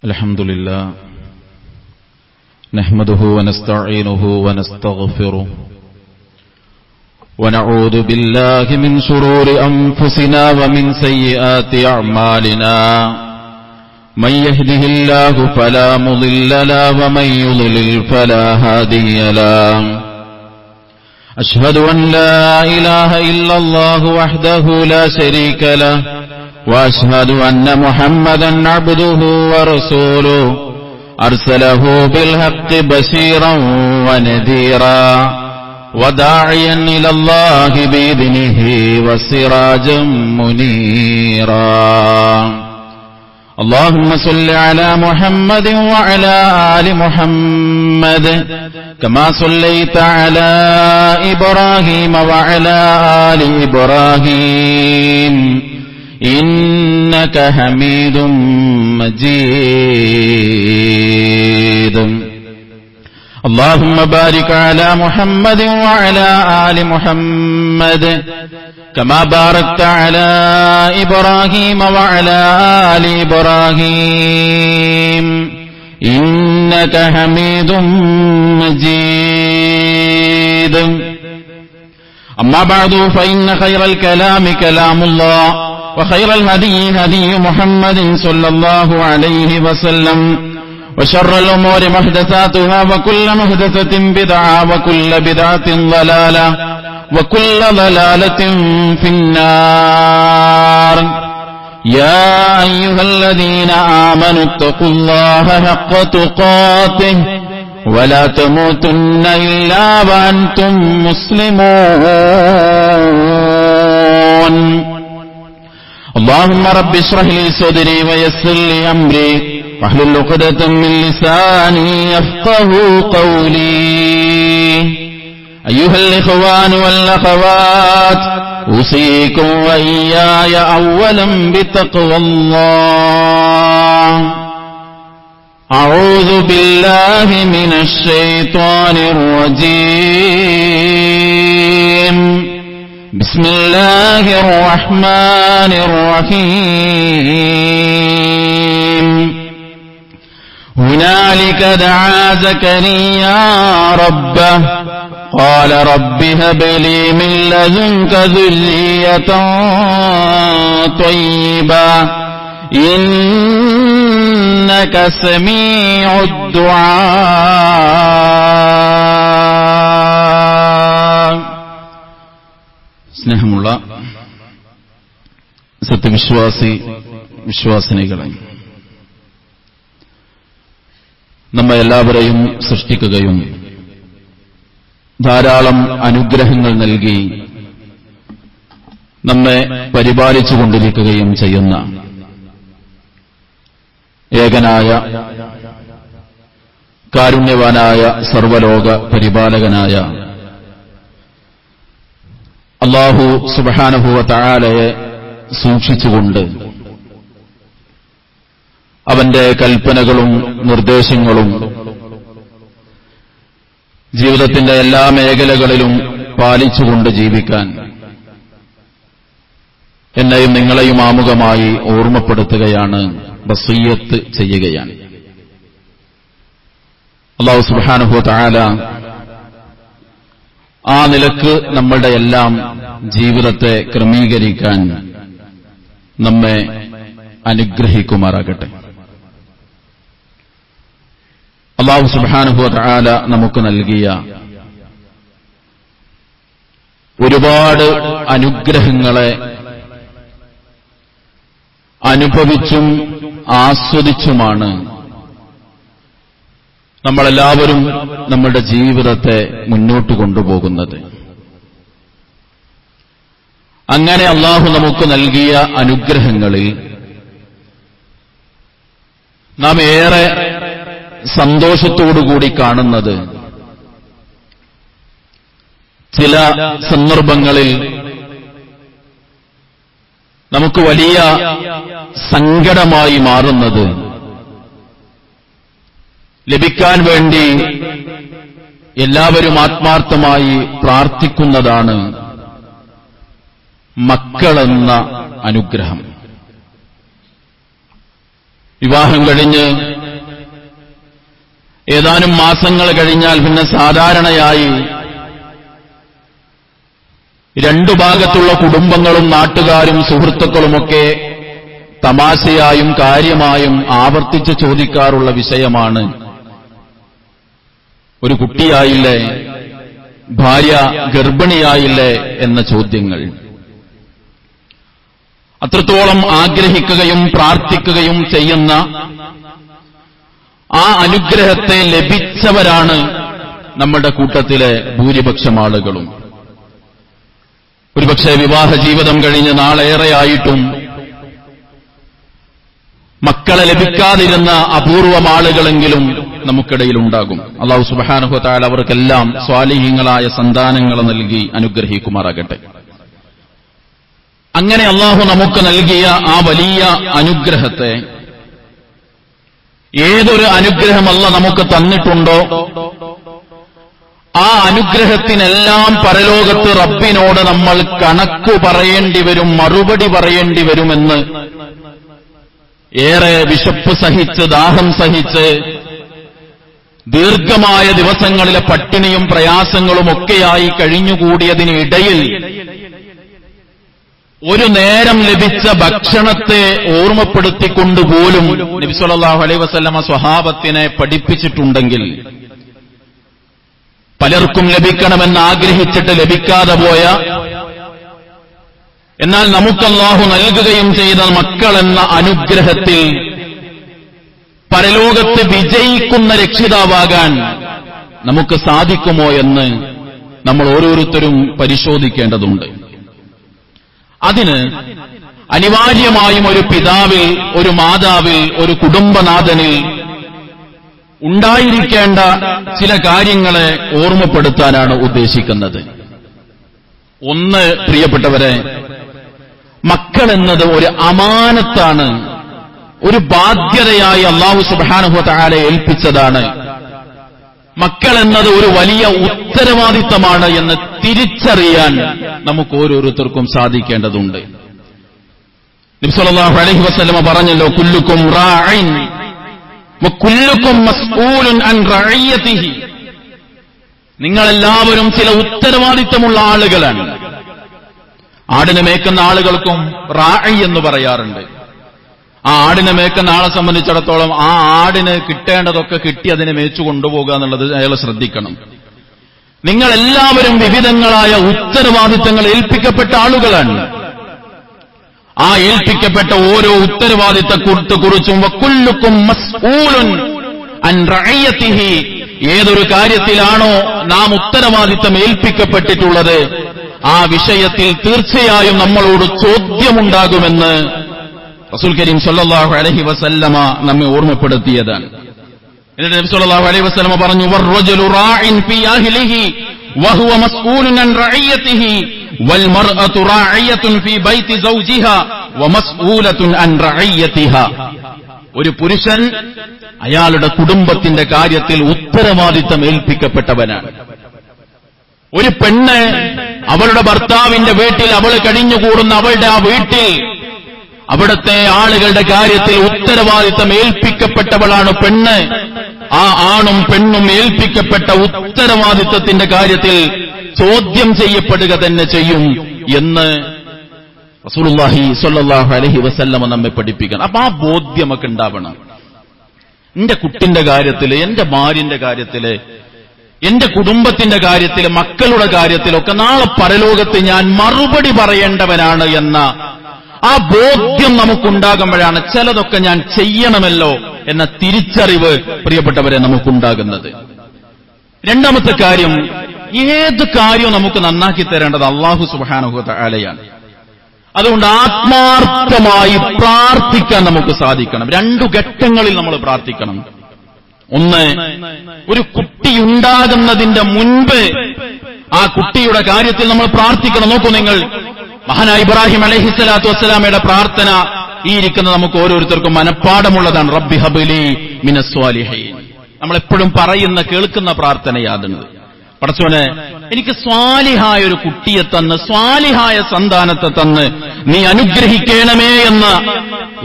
الحمد لله نحمده ونستعينه ونستغفره ونعوذ بالله من شرور أنفسنا ومن سيئات أعمالنا من يهده الله فلا مضل له ومن يضلل فلا هادي له أشهد أن لا إله إلا الله وحده لا شريك له وأشهد أن محمدا عبده ورسوله أرسله بالحق بشيرا ونذيرا وداعيا إلى الله بإذنه وسراجا منيرا اللهم صل على محمد وعلى آل محمد كما صليت على إبراهيم وعلى آل إبراهيم إنك حميد مجيد اللهم بارك على محمد وعلى آل محمد كما باركت على إبراهيم وعلى آل إبراهيم إنك حميد مجيد أما بعد فإن خير الكلام كلام الله وخير الهدي هدي محمد صلى الله عليه وسلم وشر الأمور محدثاتها وكل محدثة بدعة وكل بدعة ضلالة وكل ضلالة في النار يا أيها الذين آمنوا اتقوا الله حق تقاته ولا تموتن إلا وأنتم مسلمون اللهم رب اشرح لي صدري ويسر لي أمري واحلل عقدة من لساني يفقهوا قولي أيها الإخوان والأخوات أوصيكم وإياي أولا بتقوى الله أعوذ بالله من الشيطان الرجيم بسم الله الرحمن الرحيم هنالك دعا زكريا ربه قال رب هب لي من لدنك ذرية طيبة إنك سميع الدعاء. സ്നേഹമുള്ള വിശ്വാസിനികളെ, നമ്മെ എല്ലാവരെയും സൃഷ്ടിക്കുകയും ധാരാളം അനുഗ്രഹങ്ങൾ നൽകി നമ്മെ പരിപാലിച്ചുകൊണ്ടിരിക്കുകയും ചെയ്യുന്ന ഏകനായ കാരുണ്യവാനായ സർവ്വലോക പരിപാലകനായ അല്ലാഹു സുബ്ഹാനഹു വ തആലയെ സൂക്ഷിച്ചുകൊണ്ട് അവന്റെ കൽപ്പനകളും നിർദ്ദേശങ്ങളും ജീവിതത്തിന്റെ എല്ലാ മേഖലകളിലും പാലിച്ചുകൊണ്ട് ജീവിക്കാൻ എന്നെയും നിങ്ങളെയും ആമുഖമായി ഓർമ്മപ്പെടുത്തുകയാണ്, വസിയ്യത്ത് ചെയ്യുകയാണ്. അല്ലാഹു സുബ്ഹാനഹു വ തആല ആ നിലക്ക് നമ്മളുടെ എല്ലാം ജീവിതത്തെ ക്രമീകരിക്കാൻ നമ്മെ അനുഗ്രഹിക്കുമാറാകട്ടെ. അല്ലാഹു സുബ്ഹാനഹു വ തആല നമുക്ക് നൽകിയ ഒരുപാട് അനുഗ്രഹങ്ങളെ അനുഭവിച്ചും ആസ്വദിച്ചുമാണ് നമ്മളെല്ലാവരും നമ്മളുടെ ജീവിതത്തെ മുന്നോട്ട് കൊണ്ടുപോകുന്നത്. അങ്ങനെ അല്ലാഹു നമുക്ക് നൽകിയ അനുഗ്രഹങ്ങളിൽ നാം ഏറെ സന്തോഷത്തോടുകൂടി കാണുന്നത് ചില സന്ദർഭങ്ങളിൽ നമുക്ക് വലിയ സങ്കടമായി മാറുന്നത് ലഭിക്കാൻ വേണ്ടി എല്ലാവരും ആത്മാർത്ഥമായി പ്രാർത്ഥിക്കുന്നതാണ് മക്കളെന്ന അനുഗ്രഹം. വിവാഹം കഴിഞ്ഞ് ഏതാനും മാസങ്ങൾ കഴിഞ്ഞാൽ പിന്നെ സാധാരണയായി രണ്ടു ഭാഗത്തുള്ള കുടുംബങ്ങളും നാട്ടുകാരും സുഹൃത്തുക്കളുമൊക്കെ തമാശയായും കാര്യമായും ആവർത്തിച്ച് ചോദിക്കാറുള്ള വിഷയമാണ്, ഒരു കുട്ടിയായില്ലേ, ഭാര്യ ഗർഭിണിയായില്ലേ എന്ന ചോദ്യങ്ങൾ. അത്രത്തോളം ആഗ്രഹിക്കുകയും പ്രാർത്ഥിക്കുകയും ചെയ്യുന്ന ആ അനുഗ്രഹത്തെ ലഭിച്ചവരാണ് നമ്മുടെ കൂട്ടത്തിലെ ഭൂരിപക്ഷം ആളുകളും. ഒരുപക്ഷെ വിവാഹ ജീവിതം കഴിഞ്ഞ് നാളേറെയായിട്ടും മക്കളെ ലഭിക്കാതിരുന്ന അപൂർവം ആളുകളെങ്കിലും നമുക്കിടയിലുണ്ടാകും. അല്ലാഹു സുബ്ഹാനഹു വ തആല അവർക്കെല്ലാം സ്വാലിഹീങ്ങളായ സന്താനങ്ങളെ നൽകി അനുഗ്രഹിക്കുമാറാകട്ടെ. അങ്ങനെ അല്ലാഹു നമുക്ക് നൽകിയ ആ വലിയ അനുഗ്രഹത്തെ, ഏതൊരു അനുഗ്രഹം അല്ലാഹു നമുക്ക് തന്നിട്ടുണ്ടോ ആ അനുഗ്രഹത്തിനെല്ലാം പരലോകത്ത് റബ്ബിനോട് നമ്മൾ കണക്കു പറയേണ്ടി വരും, മറുപടി പറയേണ്ടി വരുമെന്ന് ഏറെ വിശപ്പ് സഹിച്ച് ദാഹം സഹിച്ച് ദീർഘമായ ദിവസങ്ങളിലെ പട്ടിണിയും പ്രയാസങ്ങളുമൊക്കെയായി കഴിഞ്ഞുകൂടിയതിനിടയിൽ ഒരു നേരം ലഭിച്ച ഭക്ഷണത്തെ ഓർമ്മപ്പെടുത്തിക്കൊണ്ടുപോലും നബി സല്ലല്ലാഹു അലൈഹി വസല്ലമ സ്വഹാബത്തിനെ പഠിപ്പിച്ചിട്ടുണ്ടെങ്കിൽ, പലർക്കും ലഭിക്കണമെന്ന് ആഗ്രഹിച്ചിട്ട് ലഭിക്കാതെ പോയ, എന്നാൽ നമുക്ക് അല്ലാഹു നൽകുകയും ചെയ്ത മക്കളെന്ന അനുഗ്രഹത്തിൽ പരലോകത്ത് വിജയിക്കുന്ന രക്ഷിതാവാകാൻ നമുക്ക് സാധിക്കുമോ എന്ന് നമ്മൾ ഓരോരുത്തരും പരിശോധിക്കേണ്ടതുണ്ട്. അതിന് അനിവാര്യമായും ഒരു പിതാവിൽ, ഒരു മാതാവിൽ, ഒരു കുടുംബനാഥനിൽ ഉണ്ടായിരിക്കേണ്ട ചില കാര്യങ്ങളെ ഓർമ്മപ്പെടുത്താനാണ് ഉദ്ദേശിക്കുന്നത്. ഒന്ന്, പ്രിയപ്പെട്ടവരെ, മക്കളെന്നത് ഒരു അമാനത്താണ്, ഒരു ബാധ്യതയായി അല്ലാഹു സുബ്ഹാനഹു വ തആല ഏൽപ്പിച്ചതാണ്. മക്കളെന്നത് ഒരു വലിയ ഉത്തരവാദിത്തമാണ് എന്ന് തിരിച്ചറിയാൻ നമുക്ക് ഓരോരുത്തർക്കും സാധിക്കേണ്ടതുണ്ട്. നബി സല്ലല്ലാഹു അലൈഹി വസല്ലമ പറഞ്ഞല്ലോ, കുല്ലുക്കും റാഇൻ വകുല്ലുക്കും മസ്ഊലുൻ അൻ റഇയതിഹി. നിങ്ങളെല്ലാവരും ചില ഉത്തരവാദിത്തമുള്ള ആളുകളാണ്. ആടിനെ മേക്കുന്ന ആളുകൾക്കും റാഇ എന്ന് പറയാറുണ്ട്. ആ ആടിനെ മേക്കുന്ന ആളെ സംബന്ധിച്ചിടത്തോളം ആ ആടിന് കിട്ടേണ്ടതൊക്കെ കിട്ടി അതിനെ മേച്ചു കൊണ്ടുപോകുക എന്നുള്ളത് അയാൾ ശ്രദ്ധിക്കണം. നിങ്ങളെല്ലാവരും വിവിധങ്ങളായ ഉത്തരവാദിത്തങ്ങൾ ഏൽപ്പിക്കപ്പെട്ട ആളുകളാണ്. ആ ഏൽപ്പിക്കപ്പെട്ട ഓരോ ഉത്തരവാദിത്തത്തെക്കുറിച്ചും വകുല്ലുക്കും മസ്ഊലുൻ അൻ റഇയതിഹി, ഏതൊരു കാര്യത്തിലാണോ നാം ഉത്തരവാദിത്തം ഏൽപ്പിക്കപ്പെട്ടിട്ടുള്ളത് ആ വിഷയത്തിൽ തീർച്ചയായും നമ്മളോട് ചോദ്യമുണ്ടാകുമെന്ന് റസൂൽ കരീം സല്ലല്ലാഹു അലൈഹി വസല്ലമ നമ്മെ ഓർമ്മപ്പെടുത്തിയതാണ്. എന്നിട്ട് നബി സല്ലല്ലാഹു അലൈഹി വസല്ലമ പറഞ്ഞു, വറജുലു റാഇൻ ഫീ അഹ്ലിഹി വഹുവ മസ്ഊലുൻ അൻ റഇയതിഹി വൽ മർഅതു റാഇയത്തുൻ ഫീ ബൈതി സൗജിഹാ വമസ്ഊലത്തുൻ അൻ റഇയതിഹാ. ഒരു പുരുഷൻ അയാളുടെ കുടുംബത്തിന്റെ കാര്യത്തിൽ ഉത്തരവാദിത്തം ഏൽപ്പിക്കപ്പെട്ടവനാണ്. ഒരു പെണ്ണ് അവളുടെ ഭർത്താവിന്റെ വീട്ടിൽ അവൾ കഴിഞ്ഞുകൂടുന്ന അവളുടെ ആ വീട്ടിൽ അവിടുത്തെ ആളുകളുടെ കാര്യത്തിൽ ഉത്തരവാദിത്തം ഏൽപ്പിക്കപ്പെട്ടവളാണ് പെണ്ണ്. ആ ആണും പെണ്ണും ഏൽപ്പിക്കപ്പെട്ട ഉത്തരവാദിത്തത്തിന്റെ കാര്യത്തിൽ ചോദ്യം ചെയ്യപ്പെടുക തന്നെ ചെയ്യും എന്ന് റസൂലുള്ളാഹി സ്വല്ലല്ലാഹു അലൈഹി വസല്ലമ നമ്മെ പഠിപ്പിക്കണം. അപ്പൊ ആ ബോധ്യം നമുക്ക് ഉണ്ടാവണം. എന്റെ കുട്ടിന്റെ കാര്യത്തില്, എന്റെ ഭാര്യന്റെ കാര്യത്തില്, എന്റെ കുടുംബത്തിന്റെ കാര്യത്തില്, മക്കളുടെ കാര്യത്തിലൊക്കെ നാളെ പരലോകത്ത് ഞാൻ മറുപടി പറയേണ്ടവനാണ് എന്ന ആ ബോധ്യം നമുക്കുണ്ടാകുമ്പോഴാണ് ചിലതൊക്കെ ഞാൻ ചെയ്യണമല്ലോ എന്ന തിരിച്ചറിവ് പ്രിയപ്പെട്ടവരെ നമുക്കുണ്ടാകുന്നത്. രണ്ടാമത്തെ കാര്യം, ഏത് കാര്യവും നമുക്ക് നന്നാക്കി തരേണ്ടത് അല്ലാഹു സുബ്ഹാനഹു വ തആലയാണ്. അതുകൊണ്ട് ആത്മാർത്ഥമായി പ്രാർത്ഥിക്കാൻ നമുക്ക് സാധിക്കണം. രണ്ടു ഘട്ടങ്ങളിൽ നമ്മൾ പ്രാർത്ഥിക്കണം. ഒന്ന്, ഒരു കുട്ടിയുണ്ടാകുന്നതിന്റെ മുൻപ് ആ കുട്ടിയുടെ കാര്യത്തിൽ നമ്മൾ പ്രാർത്ഥിക്കണം. നോക്കൂ നിങ്ങൾ, മഹാനായ ഇബ്രാഹിം അലൈഹിസ്സലാത്തു വസ്സലാമയുടെ പ്രാർത്ഥന ഈ ഇരിക്കുന്ന നമുക്ക് ഓരോരുത്തർക്കും മനഃപ്പാടമുള്ളതാണ്. റബ്ബി ഹബ്ലി മിനസ് സ്വാലിഹീൻ. നമ്മളെപ്പോഴും പറയുന്ന കേൾക്കുന്ന പ്രാർത്ഥനയാകുന്നത്, പടച്ചോനെ എനിക്ക് സ്വാലിഹായ ഒരു കുട്ടിയെ തന്ന്, സ്വാലിഹായ സന്താനത്തെ തന്ന് നീ അനുഗ്രഹിക്കണമേ എന്ന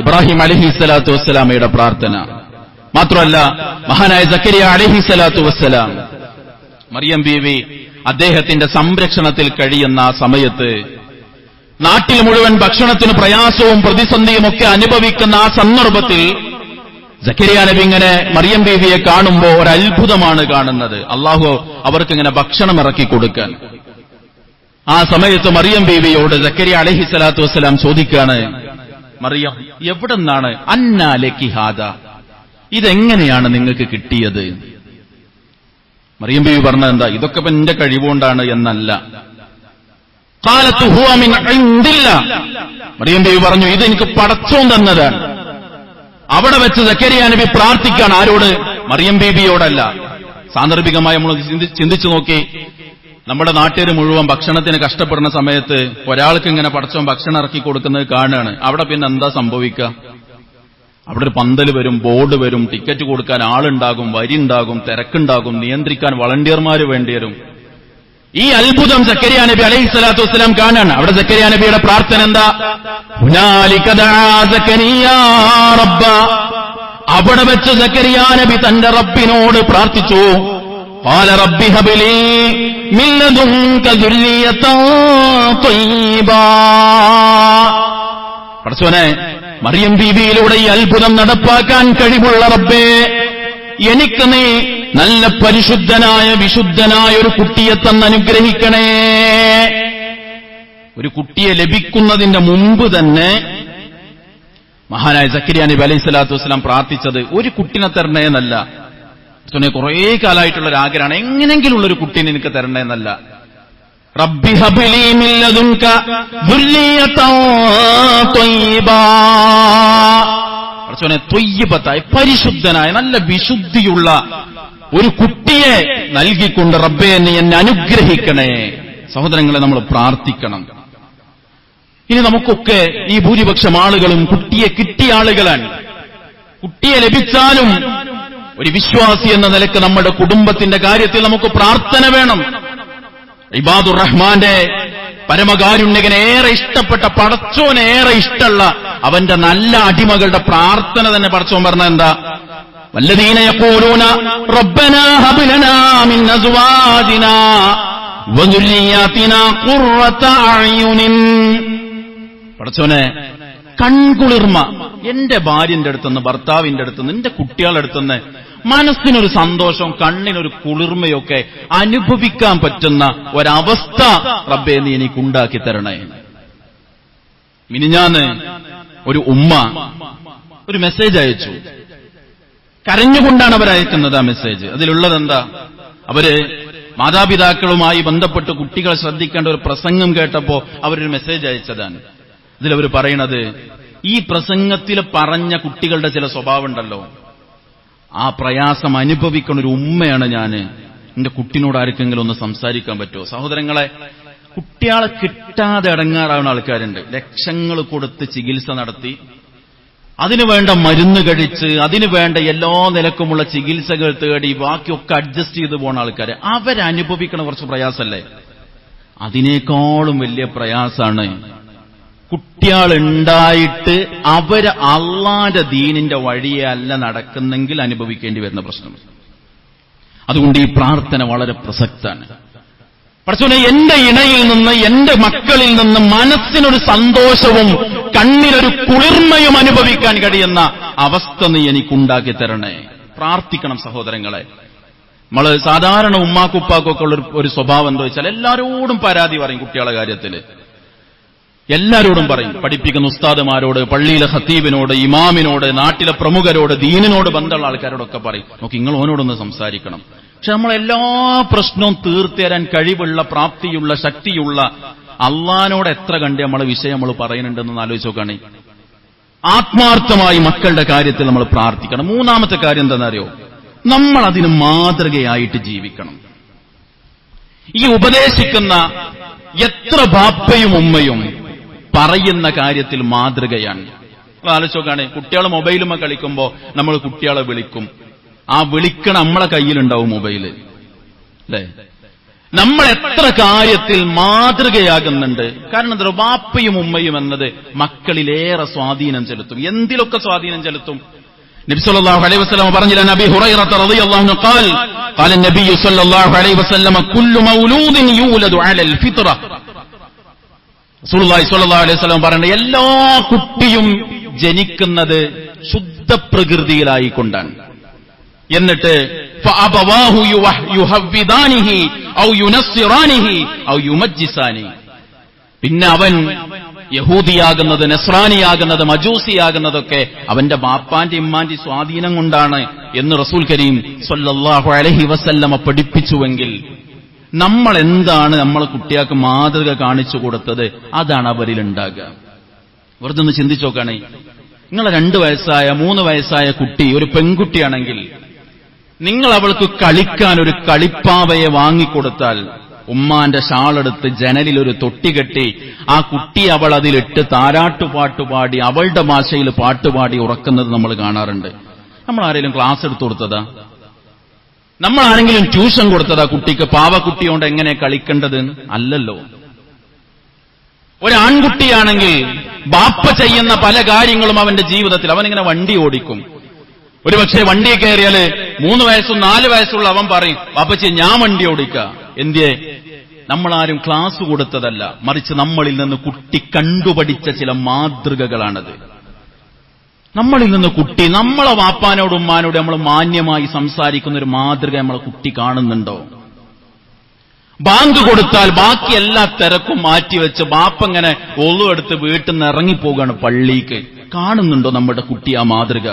ഇബ്രാഹിം അലൈഹിസ്സലാത്തു വസ്സലാമയുടെ പ്രാർത്ഥന. മാത്രമല്ല മഹാനായ സക്കരിയ അലൈഹിസ്സലാത്തു വസ്സലാം, മറിയം ബീവി അദ്ദേഹത്തിന്റെ സംരക്ഷണത്തിൽ കഴിയുന്ന ആ സമയത്ത് നാട്ടിൽ മുഴുവൻ ഭക്ഷണത്തിന് പ്രയാസവും പ്രതിസന്ധിയും ഒക്കെ അനുഭവിക്കുന്ന ആ സന്ദർഭത്തിൽ സക്കരിയ നബി ഇങ്ങനെ മറിയം ബീവിയെ കാണുമ്പോൾ ഒരു അത്ഭുതമാണ് കാണുന്നത്. അള്ളാഹു അവർക്കിങ്ങനെ ഭക്ഷണം ഇറക്കി കൊടുക്കാൻ. ആ സമയത്ത് മറിയം ബീവിയോട് സക്കരിയ അലൈഹിസ്സലാത്തു വസ്സലാം ചോദിക്കാണ്, മറിയം, എവിടെ നിന്നാണ് അന്നാ ലക്കി ഹാദ, ഇതെങ്ങനെയാണ് നിങ്ങൾക്ക് കിട്ടിയത്? മറിയം ബീവി പറഞ്ഞത് എന്താ, ഇതൊക്കെ ഇപ്പൊ എന്റെ കഴിവുകൊണ്ടാണ് എന്നല്ല. ഖാലത്ത് ഹുവ മിൻ ഇൻദില്ലാ, മറിയം ബീവി പറഞ്ഞു, ഇത് എനിക്ക് പടച്ചോൻ തന്നതാണ്. അവിടെ വെച്ച് സക്കരിയ നബി പ്രാർത്ഥിക്കാണ്. ആരോട്? മറിയം ബീബിയോടല്ല. സാന്ദർഭികമായി നമ്മൾ ചിന്തിച്ചു നോക്കി, നമ്മുടെ നാട്ടുകാർ മുഴുവൻ ഭക്ഷണത്തിന് കഷ്ടപ്പെടുന്ന സമയത്ത് ഒരാൾക്ക് ഇങ്ങനെ പടച്ചോൻ ഭക്ഷണം ഇറക്കി കൊടുക്കുന്നത് കാണുകയാണ്. അവിടെ പിന്നെ എന്താ സംഭവിക്കുക? അവിടെ ഒരു പന്തൽ വരും, ബോർഡ് വരും, ടിക്കറ്റ് കൊടുക്കാൻ ആളുണ്ടാകും, വരി ഉണ്ടാകും, തിരക്കുണ്ടാകും, നിയന്ത്രിക്കാൻ വളണ്ടിയർമാർ വേണ്ടിവരും. ഈ അത്ഭുതം സക്കരിയ നബി അലൈഹിസ്സലാത്തു വസ്സലാം കാണാണ്. അവിടെ സക്കരിയ നബിയുടെ പ്രാർത്ഥന എന്താ? ഹുനാലിക ദഅ സക്കരിയാ റബ്ബ. അവിടെ വെച്ച് സക്കരിയ നബി തന്റെ റബ്ബിനോട് പ്രാർത്ഥിച്ചു. ഖാല റബ്ബി ഹബ്ലി മിൻ ലദുൻക ദുർരിയതൻ ത്വയ്യിബാ. പടച്ചോനെ, മറിയം ബീവിയിലൂടെ ഈ അത്ഭുതം നടപ്പാക്കാൻ കഴിവുള്ള റബ്ബേ, എനിക്ക് നീ നല്ല പരിശുദ്ധനായ വിശുദ്ധനായ ഒരു കുട്ടിയെ തന്നനുഗ്രഹിക്കണേ. ഒരു കുട്ടിയെ ലഭിക്കുന്നതിന്റെ മുമ്പ് തന്നെ മഹാനായ സക്കരിയ നബി അലൈഹിസ്സലാത്തു വസ്സലാം പ്രാർത്ഥിച്ചത് ഒരു കുട്ടിനെ തരണേ എന്നല്ല. കുറേ കാലമായിട്ടുള്ള ഒരു ആഗ്രഹമാണ്, എങ്ങനെങ്കിലുള്ളൊരു കുട്ടീനെ എനിക്ക് തരണേ എന്നല്ല. റബ്ബി ഹബ്ലി മിൻ ലദുൻക ദുർരിയതൻ ത്വയ്യിബാ. പടച്ചോനെ, ത്വയ്യിബത്തായ പരിശുദ്ധനായ നല്ല വിശുദ്ധിയുള്ള ഒരു കുട്ടിയെ നൽകിക്കൊണ്ട് റബ്ബേ എന്നെ അനുഗ്രഹിക്കണേ. സഹോദരങ്ങളെ, നമ്മൾ പ്രാർത്ഥിക്കണം. ഇനി നമുക്കൊക്കെ ഈ ഭൂരിപക്ഷം ആളുകളും കുട്ടിയെ കിട്ടിയ ആളുകളാണ്. കുട്ടിയെ ലഭിച്ചാലും ഒരു വിശ്വാസി എന്ന നിലക്ക് നമ്മുടെ കുടുംബത്തിന്റെ കാര്യത്തിൽ നമുക്ക് പ്രാർത്ഥന വേണം. ഇബാദുർ റഹ്മാന്റെ പരമകാരുണ്യകനെ ഏറെ ഇഷ്ടപ്പെട്ട, പടച്ചോനേറെ ഇഷ്ടമുള്ള അവന്റെ നല്ല അടിമകളുടെ പ്രാർത്ഥന തന്നെ പടച്ചോൻ പറഞ്ഞ എന്താ? വല്ലദീന യഖൂലൂന റബ്ബനാ ഹബ് ലനാ മിൻ അസ്വാജിനാ വദുർരിയ്യാതിനാ ഖുർറത അഅ്യുനിൻ. പടച്ചോനെ, കൺകുളിർമ എന്റെ ഭാര്യന്റെ അടുത്തുനിന്ന്, ഭർത്താവിന്റെ അടുത്തുനിന്ന്, എന്റെ കുട്ടികളുടെ അടുത്തുനിന്ന് മനസ്സിനൊരു സന്തോഷം, കണ്ണിനൊരു കുളിർമയൊക്കെ അനുഭവിക്കാൻ പറ്റുന്ന ഒരവസ്ഥ റബ്ബേ നീ എനിക്കുണ്ടാക്കി തരണേ. മിനിഞ്ഞാന്ന് ഒരു ഉമ്മ ഒരു മെസ്സേജ് അയച്ചു. കരഞ്ഞുകൊണ്ടാണ് അവരയക്കുന്നത് ആ മെസ്സേജ്. അതിലുള്ളതെന്താ? അവര് മാതാപിതാക്കളുമായി ബന്ധപ്പെട്ട് കുട്ടികൾ ശ്രദ്ധിക്കേണ്ട ഒരു പ്രസംഗം കേട്ടപ്പോ അവരൊരു മെസ്സേജ് അയച്ചതാണ്. ഇതിലവർ പറയണത്, ഈ പ്രസംഗത്തിൽ പറഞ്ഞ കുട്ടികളുടെ ചില സ്വഭാവം ഉണ്ടല്ലോ, ആ പ്രയാസം അനുഭവിക്കുന്ന ഒരു ഉമ്മയാണ് ഞാൻ. എന്റെ കുട്ടിനോട് ആർക്കെങ്കിലും ഒന്ന് സംസാരിക്കാൻ പറ്റുമോ? സഹോദരങ്ങളെ, കുട്ടികളെ കിട്ടാതെ ഇടങ്ങാറാവുന്ന ആൾക്കാരുണ്ട്. ലക്ഷങ്ങൾ കൊടുത്ത് ചികിത്സ നടത്തി, അതിനുവേണ്ട മരുന്ന് കഴിച്ച്, അതിനുവേണ്ട എല്ലാ നിലക്കുമുള്ള ചികിത്സകൾ തേടി ബാക്കിയൊക്കെ അഡ്ജസ്റ്റ് ചെയ്ത് പോകുന്ന ആൾക്കാർ, അവരനുഭവിക്കണ കുറച്ച് പ്രയാസമല്ലേ? അതിനേക്കാളും വലിയ പ്രയാസാണ് കുട്ടികളുണ്ടായിട്ട് അവര് അള്ളാന്റെ ദീനിന്റെ വഴിയെ അല്ല നടക്കുന്നെങ്കിൽ അനുഭവിക്കേണ്ടി വരുന്ന പ്രശ്നം. അതുകൊണ്ട് ഈ പ്രാർത്ഥന വളരെ പ്രസക്താണ്. പടച്ചോനെ, എന്റെ ഇണയിൽ നിന്ന്, എന്റെ മക്കളിൽ നിന്ന് മനസ്സിനൊരു സന്തോഷവും കണ്ണിനൊരു കുളിർമയും അനുഭവിക്കാൻ കഴിയുന്ന അവസ്ഥ നീ എനിക്കുണ്ടാക്കി തരണേ. പ്രാർത്ഥിക്കണം സഹോദരങ്ങളെ. നമ്മള് സാധാരണ ഉമ്മാക്കുപ്പാക്കൊക്കെ ഉള്ള ഒരു സ്വഭാവം എന്താ വെച്ചാൽ, എല്ലാരോടും പരാതി പറയും. കുട്ടികളുടെ കാര്യത്തിൽ എല്ലാരോടും പറയും. പഠിപ്പിക്കുന്ന ഉസ്താദുമാരോട്, പള്ളിയിലെ ഖത്തീബിനോട്, ഇമാമിനോട്, നാട്ടിലെ പ്രമുഖരോട്, ദീനിനോട് ബന്ധമുള്ള ആൾക്കാരോടൊക്കെ പറയും, നോക്കി നിങ്ങൾ ഓനോടൊന്ന് സംസാരിക്കണം. പക്ഷെ നമ്മളെല്ലാ പ്രശ്നവും തീർത്തേരാൻ കഴിവുള്ള, പ്രാപ്തിയുള്ള, ശക്തിയുള്ള അള്ളാനോട് എത്ര കണ്ട് നമ്മളെ വിഷയം നമ്മൾ പറയുന്നുണ്ടെന്ന് ആലോചിച്ച് നോക്കുകയാണ്. ആത്മാർത്ഥമായി മക്കളുടെ കാര്യത്തിൽ നമ്മൾ പ്രാർത്ഥിക്കണം. മൂന്നാമത്തെ കാര്യം എന്താണെന്നറിയോ? നമ്മൾ അതിന് മാതൃകയായിട്ട് ജീവിക്കണം. ഈ ഉപദേശിക്കുന്ന എത്ര ബാപ്പയും ഉമ്മയും പറയുന്ന കാര്യത്തിൽ മാതൃകയാണ്. ആലോചിച്ച് നോക്കുകയാണ്. കുട്ടികൾ മൊബൈലുമ കളിക്കുമ്പോൾ നമ്മൾ കുട്ടികളെ വിളിക്കും. ആ വിളിക്കണ നമ്മളെ കയ്യിലുണ്ടാവും മൊബൈല്, അല്ലേ? നമ്മൾ എത്ര കാര്യത്തിൽ മാതൃകയാകുന്നുണ്ട്. കാരണം എന്താ? ബാപ്പയും ഉമ്മയും എന്നത് മക്കളിലേറെ സ്വാധീനം ചെലുത്തും. എന്തിലൊക്കെ സ്വാധീനം ചെലുത്തും? നബി സല്ലല്ലാഹു അലൈഹി വസല്ലം പറഞ്ഞില്ല, നബി ഹുറൈറ റളിയല്ലാഹു അൻഹു ഖാൽ ഖാല നബി സല്ലല്ലാഹു അലൈഹി വസല്ലം കുല്ലു മൗലൂദിൻ യൂലദു അലൽ ഫിത്ര. റസൂലുള്ളാഹി സ്വല്ലല്ലാഹു അലൈഹി വസല്ലം പറയുന്നത് എല്ലാ കുട്ടിയും ജനിക്കുന്നത് ശുദ്ധ പ്രകൃതിയിലായിക്കൊണ്ടാണ്. എന്നിട്ട് ഫഅബവാഹു യുഹവ്വിദാനിഹി ഔ യുനസ്സിറാനിഹി ഔ യുമജ്ജിസാനി. പിന്നെ അവൻ യഹൂദിയാകുന്നത്, നസ്രാനിയാകുന്നത്, മജൂസിയാകുന്നതൊക്കെ അവന്റെ ബാപ്പാന്റെ ഇമ്മാന്റെ സ്വാധീനം കൊണ്ടാണ് എന്ന് റസൂൽ കരീം സ്വല്ലല്ലാഹു അലൈഹി വസല്ലമ പഠിപ്പിച്ചുവെങ്കിൽ നമ്മൾ എന്താണ് നമ്മളെ കുട്ടികൾക്ക് മാതൃക കാണിച്ചു കൊടുത്തത്, അതാണ് അവരിൽ ഉണ്ടാകുക. വെറുതെ ഒന്ന് ചിന്തിച്ചു നോക്കുകയാണെ, നിങ്ങളെ 2 വയസ്സായ 3 വയസ്സായ കുട്ടി ഒരു പെൺകുട്ടിയാണെങ്കിൽ നിങ്ങൾ അവൾക്ക് കളിക്കാൻ ഒരു കളിപ്പാവയെ വാങ്ങിക്കൊടുത്താൽ ഉമ്മാന്റെ ഷാളെടുത്ത് ജനലിൽ ഒരു തൊട്ടികെട്ടി ആ കുട്ടി അവൾ അതിലിട്ട് താരാട്ടുപാട്ടുപാടി അവളുടെ ഭാഷയിൽ പാട്ടുപാടി ഉറക്കുന്നത് നമ്മൾ കാണാറുണ്ട്. നമ്മൾ ആരെങ്കിലും ക്ലാസ് എടുത്തു കൊടുത്തതാ? നമ്മൾ ആരെങ്കിലും ട്യൂഷൻ കൊടുത്തതാ കുട്ടിക്ക് പാവക്കുട്ടിയോണ്ട് എങ്ങനെ കളിക്കേണ്ടത്? അല്ലല്ലോ. ഒരാൺകുട്ടിയാണെങ്കിൽ ബാപ്പ ചെയ്യുന്ന പല കാര്യങ്ങളും അവന്റെ ജീവിതത്തിൽ അവനിങ്ങനെ വണ്ടി ഓടിക്കും. ഒരുപക്ഷെ വണ്ടിയെ കയറിയാല് 3 വയസ്സും 4 വയസ്സുള്ള അവൻ പറയും, ബാപ്പച്ചി ഞാൻ വണ്ടി ഓടിക്ക. എന്തേ? നമ്മളാരും ക്ലാസ് കൊടുത്തതല്ല, മറിച്ച് നമ്മളിൽ നിന്ന് കുട്ടി കണ്ടുപഠിച്ച ചില മാതൃകകളാണത്. നമ്മളിൽ നിന്ന് കുട്ടി നമ്മളെ വാപ്പാനോടും ഉമ്മാനോടും നമ്മൾ മാന്യമായി സംസാരിക്കുന്ന ഒരു മാതൃക നമ്മളെ കുട്ടി കാണുന്നുണ്ടോ? ബാങ്ക് കൊടുത്താൽ ബാക്കി എല്ലാ തിരക്കും മാറ്റിവെച്ച് ബാപ്പങ്ങനെ ഒളു എടുത്ത് വീട്ടിൽ നിന്ന് ഇറങ്ങിപ്പോകാണ് പള്ളിക്ക്. കാണുന്നുണ്ടോ നമ്മുടെ കുട്ടി ആ മാതൃക?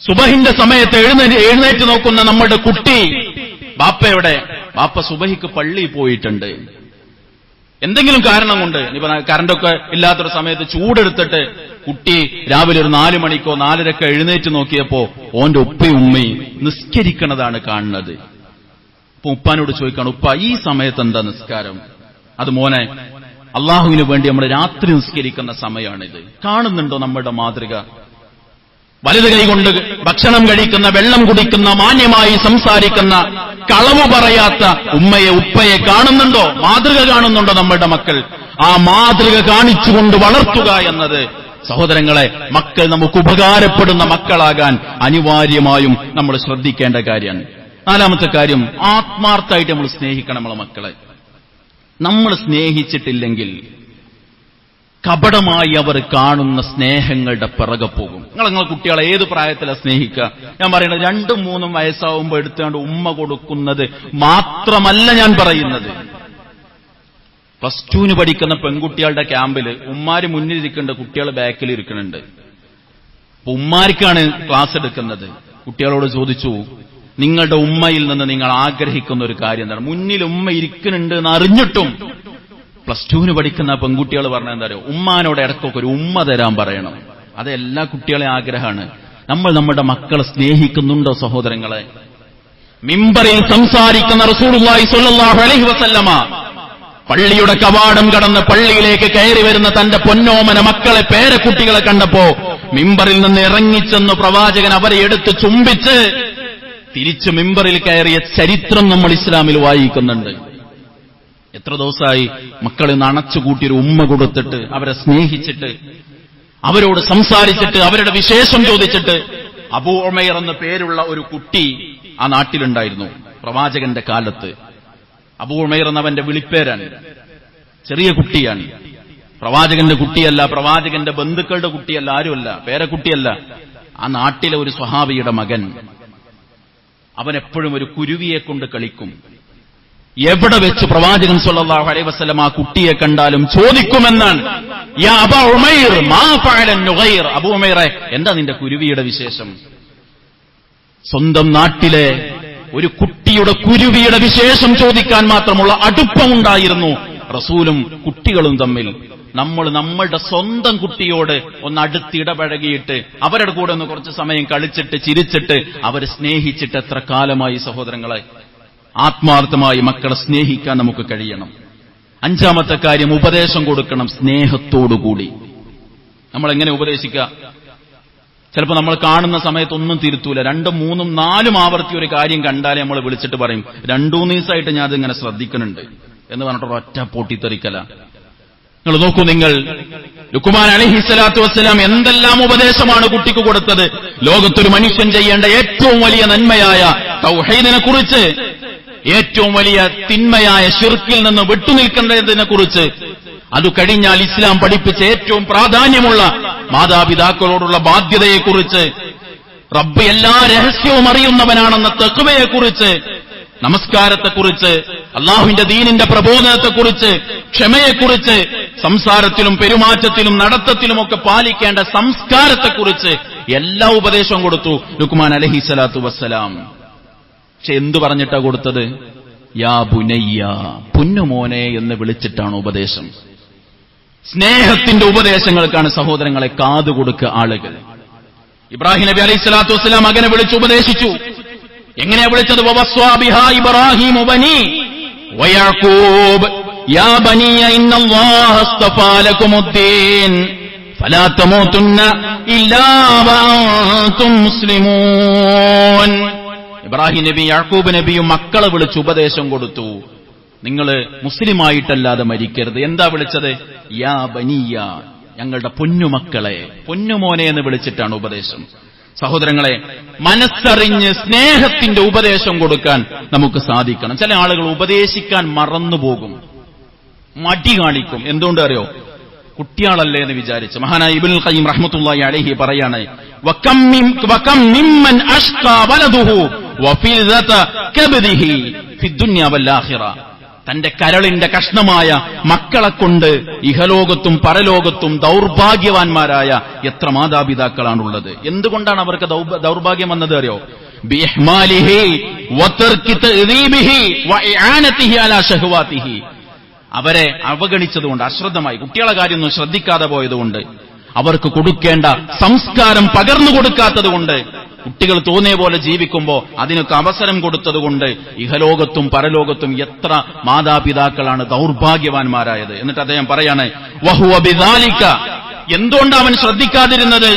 സുബഹിന്റെ സമയത്ത് എഴുന്നേറ്റ് നോക്കുന്ന നമ്മുടെ കുട്ടി, ബാപ്പയുടെ ബാപ്പ സുബഹിക്ക് പള്ളിയിൽ പോയിട്ടുണ്ട്, എന്തെങ്കിലും കാരണം കൊണ്ട്, ഇനിയിപ്പോ കറണ്ടൊക്കെ ഇല്ലാത്തൊരു സമയത്ത് ചൂടെടുത്തിട്ട് കുട്ടി രാവിലെ ഒരു 4 മണിക്കോ 4:30 എഴുന്നേറ്റ് നോക്കിയപ്പോ ഓന്റെ ഉപ്പയും ഉമ്മയും നിസ്കരിക്കണതാണ് കാണുന്നത്. അപ്പൊ ഉപ്പാനോട് ചോദിക്കാണ്, ഉപ്പ ഈ സമയത്ത് എന്താ നിസ്കാരം? അത് മോനെ, അള്ളാഹുവിന് വേണ്ടി നമ്മൾ രാത്രി നിസ്കരിക്കുന്ന സമയമാണിത്. കാണുന്നുണ്ടോ നമ്മുടെ മാതൃക? വലത് കൈകൊണ്ട് ഭക്ഷണം കഴിക്കുന്ന, വെള്ളം കുടിക്കുന്ന, മാന്യമായി സംസാരിക്കുന്ന, കളവ് പറയാത്ത ഉമ്മയെ ഉപ്പയെ കാണുന്നുണ്ടോ? മാതൃക കാണുന്നുണ്ടോ നമ്മുടെ മക്കൾ? ആ മാതൃക കാണിച്ചുകൊണ്ട് വളർത്തുക എന്നത് സഹോദരങ്ങളെ, മക്കൾ നമുക്ക് ഉപകാരപ്പെടുന്ന മക്കളാകാൻ അനിവാര്യമായും നമ്മൾ ശ്രദ്ധിക്കേണ്ട കാര്യമാണ്. 4ാമത്തെ കാര്യം, ആത്മാർത്ഥമായിട്ട് നമ്മൾ സ്നേഹിക്കണം നമ്മളെ മക്കളെ. നമ്മൾ സ്നേഹിച്ചിട്ടില്ലെങ്കിൽ കപടമായി അവർ കാണുന്ന സ്നേഹങ്ങളുടെ പിറകെ പോകും. നിങ്ങളെ കുട്ടികളെ ഏത് പ്രായത്തിലാണ് സ്നേഹിക്കുക? ഞാൻ പറയുന്നത് 2, 3 വയസ്സാവുമ്പോൾ എടുത്തുകൊണ്ട് ഉമ്മ കൊടുക്കുന്നത് മാത്രമല്ല ഞാൻ പറയുന്നത്. +2 പഠിക്കുന്ന പെൺകുട്ടികളുടെ ക്യാമ്പിൽ ഉമ്മാര് മുന്നിലിരിക്കേണ്ട കുട്ടികൾ ബാക്കിൽ ഇരിക്കുന്നുണ്ട്. അപ്പൊ ഉമ്മാർക്കാണ് ക്ലാസ് എടുക്കുന്നത്. കുട്ടികളോട് ചോദിച്ചു, നിങ്ങളുടെ ഉമ്മയിൽ നിന്ന് നിങ്ങൾ ആഗ്രഹിക്കുന്ന ഒരു കാര്യം എന്താണ്? മുന്നിൽ ഉമ്മ ഇരിക്കുന്നുണ്ട് എന്ന് അറിഞ്ഞിട്ടും +2 പഠിക്കുന്ന പെൺകുട്ടികൾ പറഞ്ഞാൽ എന്താ പറയുക? ഉമ്മാനോട് ഇടയ്ക്കൊക്കെ ഒരു ഉമ്മ തരാൻ പറയണം. അത് എല്ലാ കുട്ടികളെയും ആഗ്രഹമാണ്. നമ്മൾ നമ്മുടെ മക്കളെ സ്നേഹിക്കുന്നുണ്ടോ സഹോദരങ്ങളെ? മിമ്പറിൽ സംസാരിക്കുന്ന റസൂലുള്ളാഹി സ്വല്ലല്ലാഹു അലൈഹി വസല്ലമ പള്ളിയുടെ കവാടം കടന്ന് പള്ളിയിലേക്ക് കയറി വരുന്ന തന്റെ പൊന്നോമന മക്കളെ, പേരക്കുട്ടികളെ കണ്ടപ്പോ മിമ്പറിൽ നിന്ന് ഇറങ്ങിച്ചെന്ന് പ്രവാചകൻ അവരെ എടുത്ത് ചുംബിച്ച് തിരിച്ച് മിമ്പറിൽ കയറിയ ചരിത്രം നമ്മൾ ഇസ്ലാമിൽ വായിക്കുന്നുണ്ട്. എത്ര ദിവസമായി മക്കളെ അണച്ചുകൂട്ടിയൊരു ഉമ്മ കൊടുത്തിട്ട്, അവരെ സ്നേഹിച്ചിട്ട്, അവരോട് സംസാരിച്ചിട്ട്, അവരുടെ വിശേഷം ചോദിച്ചിട്ട്. അബൂ ഉമൈർ എന്ന പേരുള്ള ഒരു കുട്ടി ആ നാട്ടിലുണ്ടായിരുന്നു പ്രവാചകന്റെ കാലത്ത്. അബൂ ഉമൈർ എന്നവന്റെ വിളിപ്പേരാണ്. ചെറിയ കുട്ടിയാണ്, പ്രവാചകന്റെ കുട്ടിയല്ല, പ്രവാചകന്റെ ബന്ധുക്കളുടെ കുട്ടിയല്ല, ആരുമല്ല, പേരക്കുട്ടിയല്ല. ആ നാട്ടിലെ ഒരു സ്വഹാബിയുടെ മകൻ. അവൻ എപ്പോഴും ഒരു കുരുവിയെ കൊണ്ട് കളിക്കും. എവിടെ വെച്ച് പ്രവാചകൻ സ്വല്ലല്ലാഹു അലൈഹി വസല്ലം ആ കുട്ടിയെ കണ്ടാലും ചോദിക്കുമെന്നാണ്, യാ അബൂ ഉമൈർ മാ ഫഅല നുഗൈർ, അബൂ ഉമൈറെ എന്താ നിന്റെ കുരുവിയുടെ വിശേഷം? സ്വന്തം നാട്ടിലെ ഒരു കുട്ടിയുടെ കുരുവിയുടെ വിശേഷം ചോദിക്കാൻ മാത്രമുള്ള അടുപ്പമുണ്ടായിരുന്നു റസൂലും കുട്ടികളും തമ്മിൽ. നമ്മൾ നമ്മളുടെ സ്വന്തം കുട്ടിയോട് ഒന്ന് അടുത്തിടപഴകിയിട്ട് അവരുടെ കൂടെ ഒന്ന് കുറച്ച് സമയം കളിച്ചിട്ട് ചിരിച്ചിട്ട് അവരെ സ്നേഹിച്ചിട്ട് എത്ര കാലമായി സഹോദരങ്ങളെ? ആത്മാർത്ഥമായി മക്കളെ സ്നേഹിക്കാൻ നമുക്ക് കഴിയണം. 5ാമത്തെ കാര്യം, ഉപദേശം കൊടുക്കണം സ്നേഹത്തോടുകൂടി. നമ്മളെങ്ങനെ ഉപദേശിക്കുക? ചിലപ്പോൾ നമ്മൾ കാണുന്ന സമയത്തൊന്നും തിരുത്തൂല. 2, 3, 4 ആവർത്തി ഒരു കാര്യം കണ്ടാലേ നമ്മൾ വിളിച്ചിട്ട് പറയും, 2-3 ദിവസമായിട്ട് ഞാൻ അതിങ്ങനെ ശ്രദ്ധിക്കുന്നുണ്ട് എന്ന് പറഞ്ഞിട്ട് ഒറ്റ പൊട്ടിത്തെറിക്കല. നിങ്ങൾ നോക്കൂ, നിങ്ങൾ ലുക്മാൻ അലൈഹിസ്സലാത്തു വസ്സലാം എന്തെല്ലാം ഉപദേശമാണ് കുട്ടിക്ക് കൊടുത്തത്. ലോകത്തൊരു മനുഷ്യൻ ചെയ്യേണ്ട ഏറ്റവും വലിയ നന്മയായ തൗഹീദിനെ കുറിച്ച്, ഏറ്റവും വലിയ തിന്മയായ ശിർക്കിൽ നിന്ന് വിട്ടുനിൽക്കേണ്ടതിനെ കുറിച്ച്, അത് കഴിഞ്ഞാൽ ഇസ്ലാം പഠിപ്പിച്ച ഏറ്റവും പ്രാധാന്യമുള്ള മാതാപിതാക്കളോടുള്ള ബാധ്യതയെക്കുറിച്ച്, റബ്ബ് എല്ലാ രഹസ്യവും അറിയുന്നവനാണെന്ന തഖ്വയെക്കുറിച്ച്, നമസ്കാരത്തെക്കുറിച്ച്, അള്ളാഹുവിന്റെ ദീനിന്റെ പ്രബോധനത്തെക്കുറിച്ച്, ക്ഷമയെക്കുറിച്ച്, സംസാരത്തിലും പെരുമാറ്റത്തിലും നടത്തത്തിലുമൊക്കെ പാലിക്കേണ്ട സംസ്കാരത്തെക്കുറിച്ച് എല്ലാ ഉപദേശവും കൊടുത്തു ലുക്മാൻ അലൈഹിസ്സലാത്തു വസ്സലാം. പക്ഷെ എന്തു പറഞ്ഞിട്ടാ കൊടുത്തത്? യാ ബുനയ്യ, പൊന്നുമോനെ എന്ന് വിളിച്ചിട്ടാണ് ഉപദേശം. സ്നേഹത്തിന്റെ ഉപദേശങ്ങൾക്കാണ് സഹോദരങ്ങളെ കാതുകൊടുക്കുക ആളുകൾ. ഇബ്രാഹിം നബി അലൈഹിസ്സലാത്തു വസ്സലാം മകനെ വിളിച്ച് ഉപദേശിച്ചു. എങ്ങനെയാ വിളിച്ചത്? വവസ്വാ ബിഹാ ഇബ്രാഹിമു ബനി വയഅഖൂബ് യാ ബനിയ ഇന്നല്ലാഹ അസ്തഫാ ലകുമുദ്ദീൻ ഫലാ തമൂതുന്ന ഇല്ലാ വഅൻതും മുസ്ലിമൂൻ. ഇബ്രാഹിം നബി യാക്കൂബ് നബിയും മക്കളെ വിളിച്ച് ഉപദേശം കൊടുത്തു. നിങ്ങൾ മുസ്ലിമായിട്ടല്ലാതെ മരിക്കരുത്. എന്താ വിളിച്ചത്? യാ ബനിയ, ഞങ്ങളുടെ പൊന്നുമക്കളെ, പൊന്നുമോനെ എന്ന് വിളിച്ചിട്ടാണ് ഉപദേശം. സഹോദരങ്ങളെ, മനസ്സറിഞ്ഞ് സ്നേഹത്തിന്റെ ഉപദേശം കൊടുക്കാൻ നമുക്ക് സാധിക്കണം. ചില ആളുകൾ ഉപദേശിക്കാൻ മറന്നുപോകും, മടി കാണിക്കും. എന്തുകൊണ്ട് അറിയോ? കുട്ടിയാളല്ലേ എന്ന് വിചാരിച്ച്. മഹാനായ ഇബ്നുൽ ഖയ്യിം റഹ്മത്തുള്ളാഹി അലൈഹി പറയാണ്, വകം മിമ്മൻ അഷ്ഖാ വലദുഹു വഫിദത കബ്ദിഹി ഫിദ്ദുനിയ വൽആഖിറ. തന്റെ കരളിന്റെ കഷ്ണമായ മക്കളെ കൊണ്ട് ഇഹലോകത്തും പരലോകത്തും ദൗർഭാഗ്യവാന്മാരായ എത്ര മാതാപിതാക്കളാണുള്ളത്. എന്തുകൊണ്ടാണ് അവർക്ക് ദൗർഭാഗ്യം വന്നത് അറിയോ? ബിഇഹ്മാലിഹി വതർകി തഅദീബിഹി വഇആനതിഹി അലാ ശഹവാതിഹി. അവരെ അവഗണിച്ചതുകൊണ്ട്, അശ്രദ്ധമായി കുട്ടികളെ കാര്യമൊന്നും ശ്രദ്ധിക്കാതെ പോയതുകൊണ്ട്, അവർക്ക് കൊടുക്കേണ്ട സംസ്കാരം പകർന്നു കൊടുക്കാത്തതുകൊണ്ട്, കുട്ടികൾ തോന്നിയ പോലെ ജീവിക്കുമ്പോൾ അതിനൊക്കെ അവസരം കൊടുത്തതുകൊണ്ട് ഇഹലോകത്തും പരലോകത്തും എത്ര മാതാപിതാക്കളാണ് ദൗർഭാഗ്യവാന്മാരായത്. എന്നിട്ട് അദ്ദേഹം പറയാണ്, വഹുവ ബിദാലിക, എന്തുകൊണ്ട് അവൻ ശ്രദ്ധിക്കാതിരുന്നത്?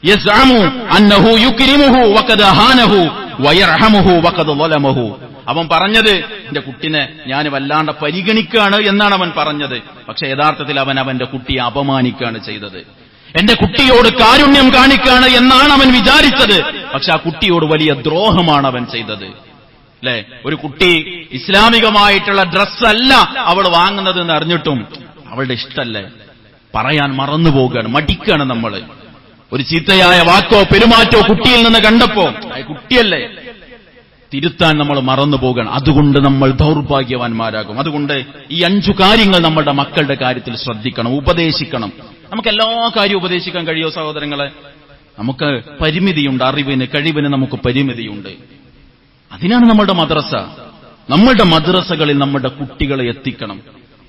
യസ്അമു അന്നഹു യുക്രിമുഹു വഖദ് അഹാനഹു വയർഹമുഹു വഖദ് ളലമഹു. അവൻ പറഞ്ഞത്, എന്റെ കുട്ടിനെ ഞാൻ വല്ലാണ്ട് പരിഗണിക്കുകയാണ് എന്നാണ് അവൻ പറഞ്ഞത്. പക്ഷെ യഥാർത്ഥത്തിൽ അവൻ അവന്റെ കുട്ടിയെ അപമാനിക്കുകയാണ് ചെയ്തത്. എന്റെ കുട്ടിയോട് കാരുണ്യം കാണിക്കുകയാണ് എന്നാണ് അവൻ വിചാരിച്ചത്. പക്ഷെ ആ കുട്ടിയോട് വലിയ ദ്രോഹമാണ് അവൻ ചെയ്തത്. അല്ലെ, ഒരു കുട്ടി ഇസ്ലാമികമായിട്ടുള്ള ഡ്രസ്സല്ല അവൾ വാങ്ങുന്നത് എന്ന് അറിഞ്ഞിട്ടും അവളുടെ ഇഷ്ടല്ലേ പറയാൻ മറന്നുപോകുകയാണ്, മടിക്കുകയാണ്. നമ്മൾ ഒരു ചീത്തയായ വാക്കോ പെരുമാറ്റോ കുട്ടിയിൽ നിന്ന് കണ്ടപ്പോ, കുട്ടിയല്ലേ, തിരുത്താൻ നമ്മൾ മറന്നു പോകണം. അതുകൊണ്ട് നമ്മൾ ദൗർഭാഗ്യവാന്മാരാകും. അതുകൊണ്ട് ഈ 5 കാര്യങ്ങൾ നമ്മളുടെ മക്കളുടെ കാര്യത്തിൽ ശ്രദ്ധിക്കണം, ഉപദേശിക്കണം. നമുക്ക് എല്ലാ കാര്യവും ഉപദേശിക്കാൻ കഴിയോ സഹോദരങ്ങളെ? നമുക്ക് പരിമിതിയുണ്ട്, അറിവിന് കഴിവിന് നമുക്ക് പരിമിതിയുണ്ട്. അതിനാണ് നമ്മളുടെ മദ്രസ. നമ്മളുടെ മദ്രസകളിൽ നമ്മുടെ കുട്ടികളെ എത്തിക്കണം.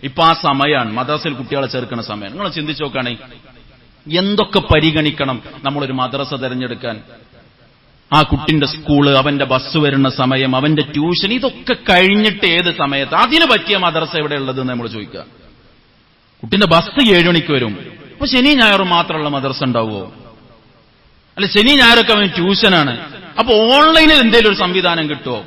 ഇപ്പൊ ആ സമയമാണ്, മദ്രസയിൽ കുട്ടികളെ ചേർക്കുന്ന സമയം. നിങ്ങൾ ചിന്തിച്ചു നോക്കുകയാണെങ്കിൽ എന്തൊക്കെ പരിഗണിക്കണം നമ്മളൊരു മദ്രസ തിരഞ്ഞെടുക്കാൻ. ആ കുട്ടിന്റെ സ്കൂള്, അവന്റെ ബസ് വരുന്ന സമയം, അവന്റെ ട്യൂഷൻ, ഇതൊക്കെ കഴിഞ്ഞിട്ട് ഏത് സമയത്ത് അതിന് പറ്റിയ മദ്രസ എവിടെ ഉള്ളതെന്ന് നമ്മൾ ചോദിക്കുക. കുട്ടിന്റെ ബസ് 7 മണിക്ക് വരും. അപ്പൊ ശനി ഞായറും മാത്രമുള്ള മദ്രസ ഉണ്ടാവുമോ? അല്ല, ശനി ഞായറൊക്കെ അവൻ ട്യൂഷനാണ്. അപ്പൊ ഓൺലൈനിൽ എന്തെങ്കിലും ഒരു സംവിധാനം കിട്ടുമോ?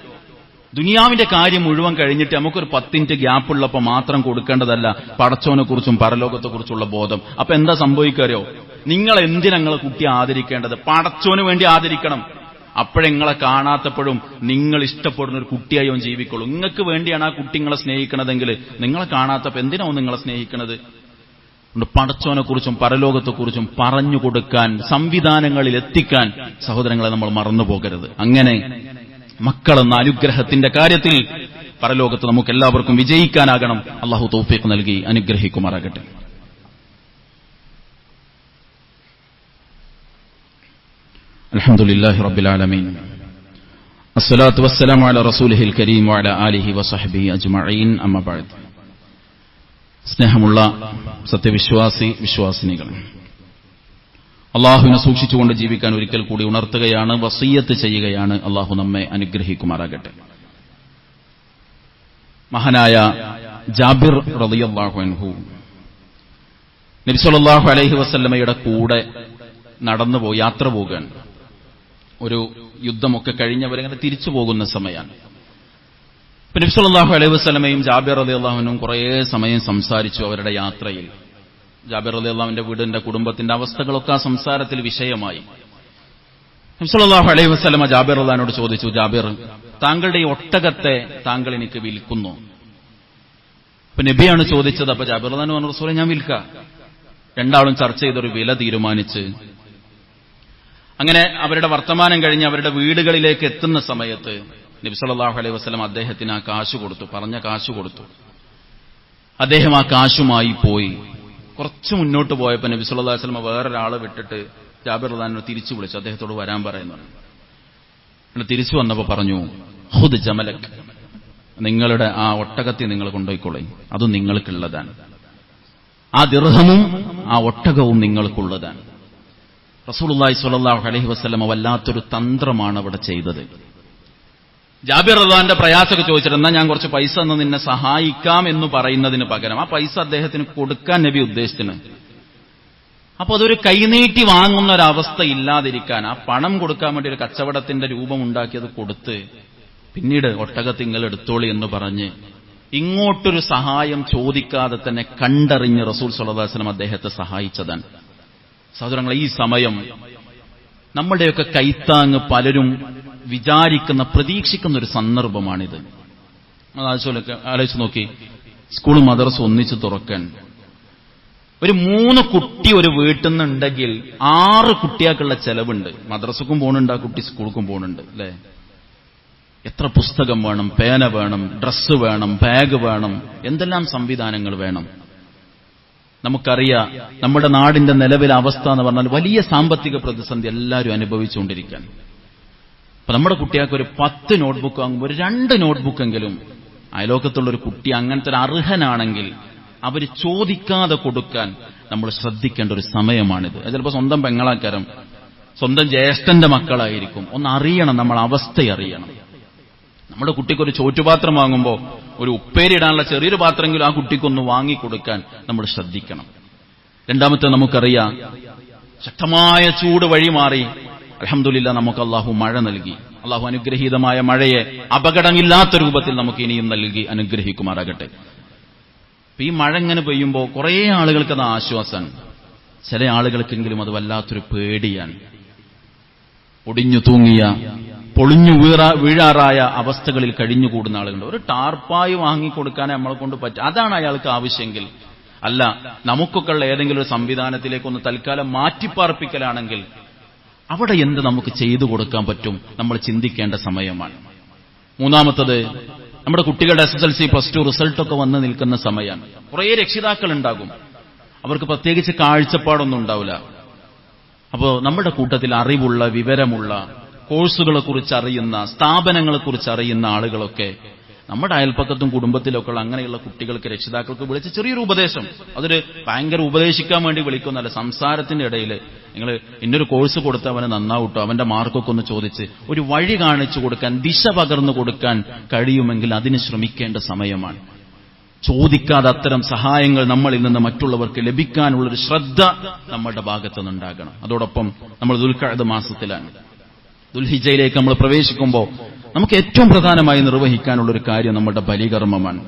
ദുനിയാവിന്റെ കാര്യം മുഴുവൻ കഴിഞ്ഞിട്ട് നമുക്കൊരു 10 മിനിറ്റ് ഗ്യാപ്പ് ഉള്ളപ്പോൾ മാത്രം കൊടുക്കേണ്ടതല്ല പടച്ചോനെ കുറിച്ചും പരലോകത്തെക്കുറിച്ചുള്ള ബോധം. അപ്പൊ എന്താ സംഭവിക്കാറിയോ? നിങ്ങൾ എന്തിനാ നിങ്ങളെ കുട്ടിയെ ആദരിക്കേണ്ടത്? പടച്ചോന് വേണ്ടി ആദരിക്കണം. അപ്പോഴെങ്ങളെ കാണാത്തപ്പോഴും നിങ്ങൾ ഇഷ്ടപ്പെടുന്ന ഒരു കുട്ടിയായി അവൻ ജീവിക്കുള്ളൂ. നിങ്ങൾക്ക് വേണ്ടിയാണ് ആ കുട്ടി നിങ്ങളെ സ്നേഹിക്കണതെങ്കിൽ നിങ്ങളെ കാണാത്തപ്പോൾ എന്തിനാവും നിങ്ങളെ സ്നേഹിക്കണത്? പടച്ചോനെ കുറിച്ചും പരലോകത്തെക്കുറിച്ചും പറഞ്ഞു കൊടുക്കാൻ, സംവിധാനങ്ങളിൽ എത്തിക്കാൻ സഹോദരങ്ങളെ നമ്മൾ മറന്നുപോകരുത്. അങ്ങനെ മക്കളെന്ന അനുഗ്രഹത്തിന്റെ കാര്യത്തിൽ പരലോകത്ത് നമുക്ക് എല്ലാവർക്കും വിജയിക്കാനാകണം. അള്ളാഹു തൗഫീഖ് നൽകി അനുഗ്രഹിക്കുമാറാകട്ടെ. അൽഹംദുലില്ലാഹി റബ്ബിൽ ആലമീൻ, അസ്സലാത്തു വസ്സലാമു അലാ റസൂലിഹിൽ കരീം വഅലാ ആലിഹി വസഹ്ബിഹി അജ്മഈൻ, അമ്മാ ബഅദ്. സ്നേഹമുള്ള വിശ്വാസിനികൾ, അള്ളാഹുവിനെ സൂക്ഷിച്ചുകൊണ്ട് ജീവിക്കാൻ ഒരിക്കൽ കൂടി ഉണർത്തുകയാണ്, വസിയ്യത്ത് ചെയ്യുകയാണ്. അള്ളാഹു നമ്മെ അനുഗ്രഹിക്കുമാറാകട്ടെ. മഹാനായ ജാബിർ റളിയല്ലാഹു അൻഹു നബി സല്ലല്ലാഹു അലൈഹി വസല്ലമയുടെ കൂടെ യാത്ര പോവുകയാണ്. ഒരു യുദ്ധമൊക്കെ കഴിഞ്ഞവരങ്ങനെ തിരിച്ചു പോകുന്ന സമയമാണ്. നബി സല്ലല്ലാഹു അലൈഹി വസല്ലമയും ജാബിർ റളിയല്ലാഹു അൻഹും കുറേ സമയം സംസാരിച്ചു അവരുടെ യാത്രയിൽ. ജാബിർ റളിയല്ലാഹുവിന്റെ വീടിന്റെ കുടുംബത്തിന്റെ അവസ്ഥകളൊക്കെ ആ സംസാരത്തിൽ വിഷയമായി. നബി സല്ലല്ലാഹു അലൈഹി വസല്ലമ ജാബിർ റളിയല്ലാഹുവിനോട് ചോദിച്ചു, ജാബിർ, താങ്കളുടെ ഈ ഒട്ടകത്തെ താങ്കൾ എനിക്ക് വിൽക്കുന്നു? അപ്പൊ നബിയാണ് ചോദിച്ചത്. അപ്പൊ ജാബിർ റളിയല്ലാഹു പറഞ്ഞു, റസൂലേ, ഞാൻ വിൽക്കാം. രണ്ടാളും ചർച്ച ചെയ്തൊരു വില തീരുമാനിച്ച് അങ്ങനെ അവരുടെ വർത്തമാനം കഴിഞ്ഞ് അവരുടെ വീടുകളിലേക്ക് എത്തുന്ന സമയത്ത് നബി സല്ലല്ലാഹു അലൈഹി വസല്ലം അദ്ദേഹത്തിന് ആ കാശ് കൊടുത്തു, പറഞ്ഞ കാശ് കൊടുത്തു. അദ്ദേഹം ആ കാശുമായി പോയി. കുറച്ച് മുന്നോട്ട് പോയപ്പോൾ നബി സല്ലല്ലാഹു അലൈഹി വസല്ലം വേറൊരാളെ വിട്ടിട്ട് ജാബിർ റളിയല്ലാഹു തിരിച്ചു വിളിച്ചു, അദ്ദേഹത്തോട് വരാൻ പറയുന്നു. തിരിച്ചു വന്നപ്പോൾ പറഞ്ഞു, ഖുദ് ജമലക്, നിങ്ങളുടെ ആ ഒട്ടകത്തെ നിങ്ങൾ കൊണ്ടുപോയിക്കൊള്ളേ, അതും നിങ്ങൾക്കുള്ളതാണ്. ആ ദിർഹമും ആ ഒട്ടകവും നിങ്ങൾക്കുള്ളതാണ്. റസൂലുള്ളാഹി സ്വല്ലല്ലാഹു അലൈഹി വസല്ലം വല്ലാത്തൊരു തന്ത്രമാണ് അവിടെ ചെയ്തത്. ജാബിർ റളിയല്ലാഹുവിന്റെ പ്രയാസമൊക്കെ ചോദിച്ചിട്ട്, എന്നാ ഞാൻ കുറച്ച് പൈസ തന്ന് നിന്നെ സഹായിക്കാം എന്ന് പറയുന്നതിന് പകരം ആ പൈസ അദ്ദേഹത്തിന് കൊടുക്കാൻ നബി ഉദ്ദേശിച്ചിന്. അപ്പൊ അതൊരു കൈനീട്ടി വാങ്ങുന്ന ഒരവസ്ഥ ഇല്ലാതിരിക്കാൻ ആ പണം കൊടുക്കാൻ വേണ്ടി ഒരു കച്ചവടത്തിന്റെ രൂപം ഉണ്ടാക്കിയത് കൊടുത്ത് പിന്നീട് ഒട്ടകത്തിങ്ങൾ എടുത്തോളി എന്ന് പറഞ്ഞ് ഇങ്ങോട്ടൊരു സഹായം ചോദിക്കാതെ തന്നെ കണ്ടറിഞ്ഞ് റസൂൽ സ്വല്ലല്ലാഹു അലൈഹി വസല്ലം അദ്ദേഹത്തെ സഹായിച്ചതാണ്. സഹോദരങ്ങളെ, ഈ സമയം നമ്മുടെയൊക്കെ കൈത്താങ്ങ് പലരും വിചാരിക്കുന്ന, പ്രതീക്ഷിക്കുന്ന ഒരു സന്ദർഭമാണിത്. ആലോചിച്ച് നോക്കി, സ്കൂൾ മദ്രസ ഒന്നിച്ച് തുറക്കാൻ ഒരു 3 കുട്ടി ഒരു വീട്ടിൽ നിന്നുണ്ടെങ്കിൽ 6 കുട്ടികൾക്കുള്ള ചെലവുണ്ട്. മദ്രസക്കും പോകണുണ്ട്, ആ കുട്ടി സ്കൂൾക്കും പോകണുണ്ട്, അല്ലേ? എത്ര പുസ്തകം വേണം, പേന വേണം, ഡ്രസ്സ് വേണം, ബാഗ് വേണം, എന്തെല്ലാം സംവിധാനങ്ങൾ വേണം. നമുക്കറിയാം നമ്മുടെ നാടിന്റെ നിലവിലെ അവസ്ഥ എന്ന് പറഞ്ഞാൽ വലിയ സാമ്പത്തിക പ്രതിസന്ധി എല്ലാവരും അനുഭവിച്ചുകൊണ്ടിരിക്കുകയാണ്. അപ്പൊ നമ്മുടെ കുട്ടികൾക്ക് ഒരു 10 നോട്ട്ബുക്ക് വാങ്ങുമ്പോൾ ഒരു 2 നോട്ട്ബുക്കെങ്കിലും അയലോക്കത്തുള്ളൊരു കുട്ടി അങ്ങനത്തെ ഒരു അർഹനാണെങ്കിൽ അവർ ചോദിക്കാതെ കൊടുക്കാൻ നമ്മൾ ശ്രദ്ധിക്കേണ്ട ഒരു സമയമാണിത്. ചിലപ്പോൾ സ്വന്തം പെങ്ങളാക്കാരം, സ്വന്തം ജ്യേഷ്ഠന്റെ മക്കളായിരിക്കും. ഒന്ന് അറിയണം, നമ്മൾ അവസ്ഥ അറിയണം. നമ്മുടെ കുട്ടിക്കൊരു ചോറ്റുപാത്രം വാങ്ങുമ്പോൾ ഒരു ഉപ്പേരിടാനുള്ള ചെറിയൊരു പാത്രമെങ്കിലും ആ കുട്ടിക്കൊന്ന് വാങ്ങിക്കൊടുക്കാൻ നമ്മൾ ശ്രദ്ധിക്കണം. രണ്ടാമത്തെ, നമുക്കറിയാം ശക്തമായ ചൂട് വഴി മാറി അൽഹംദുലില്ലാഹ് നമുക്ക് അള്ളാഹു മഴ നൽകി. അള്ളാഹു അനുഗ്രഹീതമായ മഴയെ അപകടമില്ലാത്ത രൂപത്തിൽ നമുക്ക് ഇനിയും നൽകി അനുഗ്രഹിക്കുമാറാകട്ടെ. ഈ മഴ ഇങ്ങനെ പെയ്യുമ്പോൾ കുറേ ആളുകൾക്ക് അത് ആശ്വാസമാണ്, ചില ആളുകൾക്കെങ്കിലും അത് വല്ലാത്തൊരു പേടിയാണ്. ഒടിഞ്ഞു തൂങ്ങിയ, പൊളിഞ്ഞു വീഴാറായ അവസ്ഥകളിൽ കഴിഞ്ഞുകൂടുന്ന ആളുകളുണ്ട്. ഒരു ടാർപ്പായി വാങ്ങിക്കൊടുക്കാനേ നമ്മളെ കൊണ്ട് പറ്റും, അതാണ് അയാൾക്ക് ആവശ്യമെങ്കിൽ. അല്ല, നമുക്കൊക്കെ ഉള്ള ഏതെങ്കിലും ഒരു സംവിധാനത്തിലേക്കൊന്ന് തൽക്കാലം മാറ്റിപ്പാർപ്പിക്കലാണെങ്കിൽ അവിടെ എന്ത് നമുക്ക് ചെയ്തു കൊടുക്കാൻ പറ്റും, നമ്മൾ ചിന്തിക്കേണ്ട സമയമാണ്. മൂന്നാമത്തത്, നമ്മുടെ കുട്ടികളുടെ SSLC +2 റിസൾട്ടൊക്കെ വന്ന് നിൽക്കുന്ന സമയമാണ്. കുറേ രക്ഷിതാക്കൾ ഉണ്ടാകും, അവർക്ക് പ്രത്യേകിച്ച് കാഴ്ചപ്പാടൊന്നും ഉണ്ടാവില്ല. അപ്പോൾ നമ്മുടെ കൂട്ടത്തിൽ അറിവുള്ള, വിവരമുള്ള, കോഴ്സുകളെക്കുറിച്ച് അറിയുന്ന, സ്ഥാപനങ്ങളെക്കുറിച്ച് അറിയുന്ന ആളുകളൊക്കെ നമ്മുടെ അയൽപ്പക്കത്തും കുടുംബത്തിലൊക്കെ ഉള്ള അങ്ങനെയുള്ള കുട്ടികൾക്ക്, രക്ഷിതാക്കൾക്ക് വിളിച്ച് ചെറിയൊരു ഉപദേശം, അതൊരു ഭയങ്കര ഉപദേശിക്കാൻ വേണ്ടി വിളിക്കുന്നതല്ല, സംസാരത്തിന്റെ ഇടയിൽ നിങ്ങൾ ഇന്നൊരു കോഴ്സ് കൊടുത്ത് അവന് നന്നാവട്ടോ, അവന്റെ മാർക്കൊക്കെ ഒന്ന് ചോദിച്ച് ഒരു വഴി കാണിച്ചു കൊടുക്കാൻ, ദിശ പകർന്നു കൊടുക്കാൻ കഴിയുമെങ്കിൽ അതിന് ശ്രമിക്കേണ്ട സമയമാണ്. ചോദിക്കാതെ അത്തരം സഹായങ്ങൾ നമ്മളിൽ നിന്ന് മറ്റുള്ളവർക്ക് ലഭിക്കാനുള്ളൊരു ശ്രദ്ധ നമ്മളുടെ ഭാഗത്തു നിന്നുണ്ടാകണം. അതോടൊപ്പം നമ്മൾ ദുൽഖഅദ മാസത്തിലാണ്, ദുൽഹിജ്ജയിലേക്ക് നമ്മൾ പ്രവേശിക്കുമ്പോൾ നമുക്ക് ഏറ്റവും പ്രധാനമായി നിർവഹിക്കാനുള്ളൊരു കാര്യം നമ്മുടെ ബലികർമ്മമാണ്.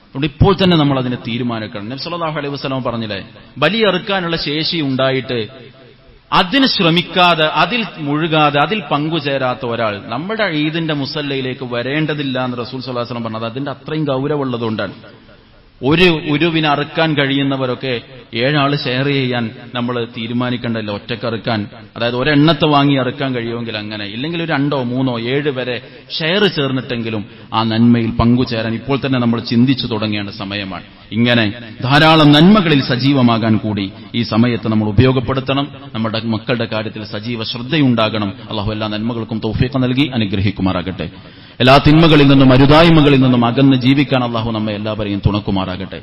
അതുകൊണ്ട് ഇപ്പോൾ തന്നെ നമ്മൾ അതിനെ തീരുമാനിക്കണം. നബി സല്ലല്ലാഹു അലൈഹി വസല്ലം പറഞ്ഞില്ലേ, ബലി അറുക്കാനുള്ള ശേഷി ഉണ്ടായിട്ട് അതിന് ശ്രമിക്കാതെ, അതിൽ മുഴുകാതെ, അതിൽ പങ്കുചേരാത്ത ഒരാൾ നമ്മുടെ ഈദിന്റെ മുസല്ലയിലേക്ക് വരേണ്ടതില്ല എന്ന് റസൂൽ സ്വല്ലല്ലാഹു അലൈഹി വസല്ലം പറഞ്ഞത് അതിന്റെ അത്രയും ഗൗരവമുള്ളതുകൊണ്ടാണ്. ഒരു ഉരുവിനെ അറുക്കാൻ കഴിയുന്നവരൊക്കെ 7 ആൾ ഷെയർ ചെയ്യാൻ നമ്മൾ തീരുമാനിക്കേണ്ടല്ലോ, ഒറ്റക്ക് അറുക്കാൻ. അതായത് ഒരെണ്ണത്തെ വാങ്ങി അറുക്കാൻ കഴിയുമെങ്കിൽ അങ്ങനെ, ഇല്ലെങ്കിൽ ഒരു 2, 3, 7 വരെ ഷെയർ ചേർന്നിട്ടെങ്കിലും ആ നന്മയിൽ പങ്കുചേരാൻ ഇപ്പോൾ തന്നെ നമ്മൾ ചിന്തിച്ചു തുടങ്ങേണ്ട സമയമാണ്. ഇങ്ങനെ ധാരാളം നന്മകളിൽ സജീവമാകാൻ കൂടി ഈ സമയത്ത് നമ്മൾ ഉപയോഗപ്പെടുത്തണം. നമ്മുടെ മക്കളുടെ കാര്യത്തിൽ സജീവ ശ്രദ്ധയുണ്ടാകണം. അള്ളാഹു എല്ലാ നന്മകൾക്കും തൗഫീഖ് നൽകി അനുഗ്രഹിക്കുമാറാകട്ടെ. എല്ലാ തിന്മകളിൽ നിന്നും അരുതായ്മകളിൽ നിന്നും അകന്ന് ജീവിക്കാൻ അള്ളാഹു നമ്മെ എല്ലാവരെയും തുണക്കുമാറാകട്ടെ.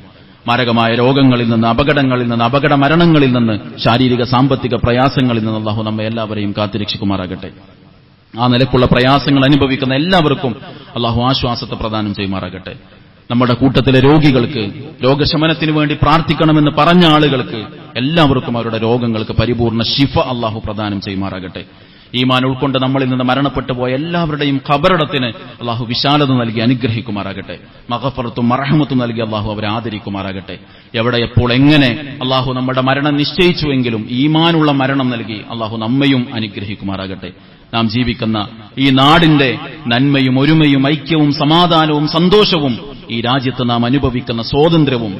മാരകമായ രോഗങ്ങളിൽ നിന്ന്, അപകടങ്ങളിൽ നിന്ന്, അപകട മരണങ്ങളിൽ നിന്ന്, ശാരീരിക സാമ്പത്തിക പ്രയാസങ്ങളിൽ നിന്ന് അള്ളാഹു നമ്മെ എല്ലാവരെയും കാത്തുരക്ഷിക്കുമാറാകട്ടെ. ആ നിലക്കുള്ള പ്രയാസങ്ങൾ അനുഭവിക്കുന്ന എല്ലാവർക്കും അള്ളാഹു ആശ്വാസത്തെ പ്രദാനം ചെയ്യുമാറാകട്ടെ. നമ്മുടെ കൂട്ടത്തിലെ രോഗികൾക്ക്, രോഗശമനത്തിന് വേണ്ടി പ്രാർത്ഥിക്കണമെന്ന് പറഞ്ഞ ആളുകൾക്ക് എല്ലാവർക്കും അവരുടെ രോഗങ്ങൾക്ക് പരിപൂർണ്ണ ശിഫ അള്ളാഹു പ്രദാനം ചെയ്യുമാറാകട്ടെ. ഈമാൻ ഉൾക്കൊണ്ട് നമ്മളിൽ നിന്ന് മരണപ്പെട്ടു പോയ എല്ലാവരുടെയും ഖബറിടത്തിന് അള്ളാഹു വിശാലത നൽകി അനുഗ്രഹിക്കുമാറാകട്ടെ. മഗ്ഫിറത്തും മർഹമത്തും നൽകി അള്ളാഹു അവരെ ആദരിക്കുമാറാകട്ടെ. എവിടെ എപ്പോൾ എങ്ങനെ അള്ളാഹു നമ്മുടെ മരണം നിശ്ചയിച്ചുവെങ്കിലും ഈമാനുള്ള മരണം നൽകി അള്ളാഹു നമ്മയും അനുഗ്രഹിക്കുമാറാകട്ടെ. നാം ജീവിക്കുന്ന ഈ നാടിന്റെ നന്മയും ഒരുമയും ഐക്യവും സമാധാനവും സന്തോഷവും ഈ രാജ്യത്ത് നാം അനുഭവിക്കുന്ന സ്വാതന്ത്ര്യവും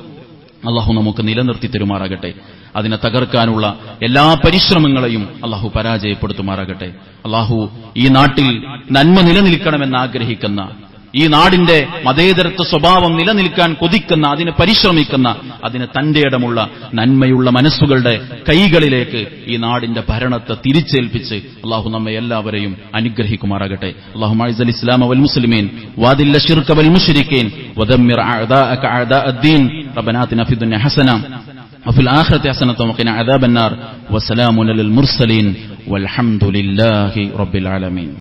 അള്ളാഹു നമുക്ക് നിലനിർത്തി തരുമാറാകട്ടെ. അതിനെ തകർക്കാനുള്ള എല്ലാ പരിശ്രമങ്ങളെയും അള്ളാഹു പരാജയപ്പെടുത്തുമാറാകട്ടെ. അള്ളാഹു ഈ നാട്ടിൽ നന്മ നിലനിൽക്കണമെന്ന് ആഗ്രഹിക്കുന്ന, ഈ നാടിന്റെ മതേതരത്വ സ്വഭാവം നിലനിൽക്കാൻ കൊതിക്കുന്ന, അതിന് പരിശ്രമിക്കുന്ന, അതിന് തന്റെ ഇടമുള്ള നന്മയുള്ള മനസ്സുകളുടെ കൈകളിലേക്ക് ഈ നാടിന്റെ ഭരണത്തെ തിരിച്ചേൽപ്പിച്ച് അള്ളാഹു നമ്മെ എല്ലാവരെയും അനുഗ്രഹിക്കുമാറാകട്ടെ. അല്ലാഹുമ്മ അഇസ്സൽ ഇസ്ലാമ വൽ മുസ്ലിമീൻ വദില്ല ശിർക വൽ മുശ്രിക്കീൻ വദമ്മിർ അഅദാഅക അഅദാഅദ്ദീൻ റബ്ബനാ ആതിനാ ഫിദ് ദുനിയ ഹസന വഫിൽ ആഖിറതി ഹസനത വഖിനാ അദാബന്നാർ വസ്സലാമു അലൽ മുർസലീൻ വൽഹംദുലില്ലാഹി റബ്ബിൽ ആലമീൻ.